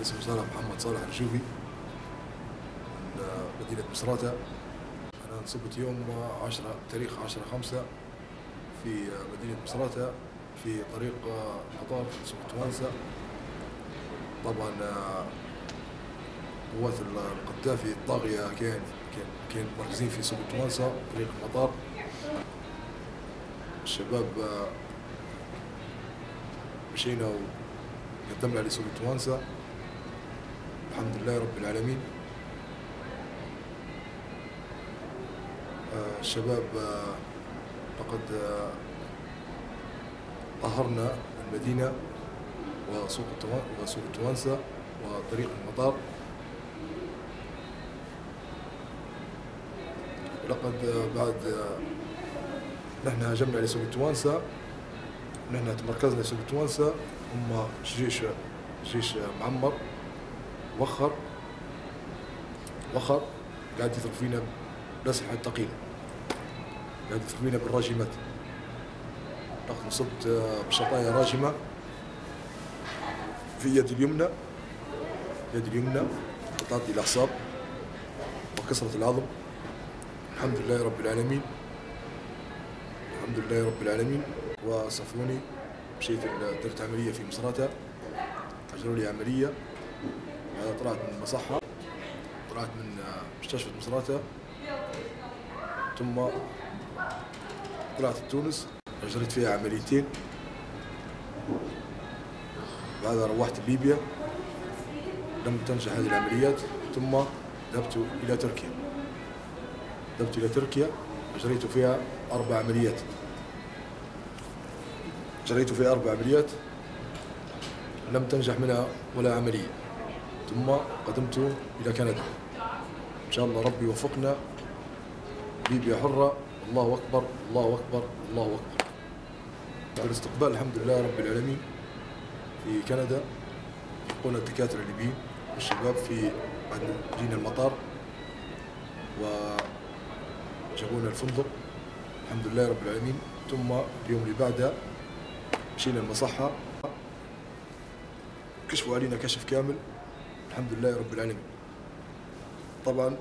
اسمي صالح محمد صالح الرجوبي من مدينة مصراتة. أنا انصبت يوم 10 تاريخ 10/5 في مدينة مصراتة في طريق مطار سوق توانسة. طبعا قوات القذافي الطاغية كان مركزين في سوق توانسة طريق المطار. الشباب مشينا وقدمنا لسوق توانسة الحمد لله رب العالمين. الشباب لقد طهرنا المدينة وسوق توانسة وطريق المطار، ولقد بعد نحن هاجمنا على سوق توانسة، نحن تمركزنا في سوق توانسة. هم جيش معمر وخر قاعد يضرب فينا بالأسلحة الثقيلة، قاعد يضرب فينا بالراجمات. لقد انصبت بشظايا راجمة في يدي اليمنى، قطعت الأعصاب وكسرت العظم. الحمد لله رب العالمين. وصفوني، مشيت درت عملية في مصراتة، أجروا لي عملية. أنا طلعت من المصحة، طلعت من مستشفى مصراتة، ثم طلعت تونس أجريت فيها عمليتين. بعدها روحت ليبيا، لم تنجح هذه العمليات، ثم ذهبت إلى تركيا أجريت فيها 4 عمليات. لم تنجح منها ولا عملية، ثم قدمت إلى كندا. إن شاء الله ربي يوفقنا، ليبيا حرة. الله أكبر الله أكبر الله أكبر. الاستقبال الحمد لله رب العالمين في كندا، يقولنا الدكاترة الليبيين والشباب في بعد جينا المطار وجابونا الفندق الحمد لله رب العالمين. ثم اليوم اللي بعده مشينا المصحة، كشفوا علينا كشف كامل الحمد لله رب العالمين. طبعا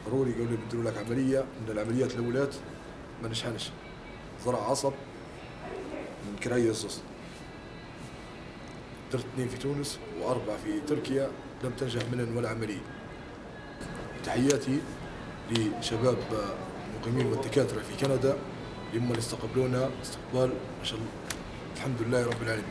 ضروري قالوا لي بدروا لك عملية من العمليات الأولات ما نجحنش، زرع عصب من كراية الزوز. درت 2 في تونس و4 في تركيا، لم تنجح منهم ولا عملية. تحياتي لشباب المقيمين والدكاترة في كندا اللي هم اللي استقبلونا استقبال ما شاء الله. الحمد لله رب العالمين.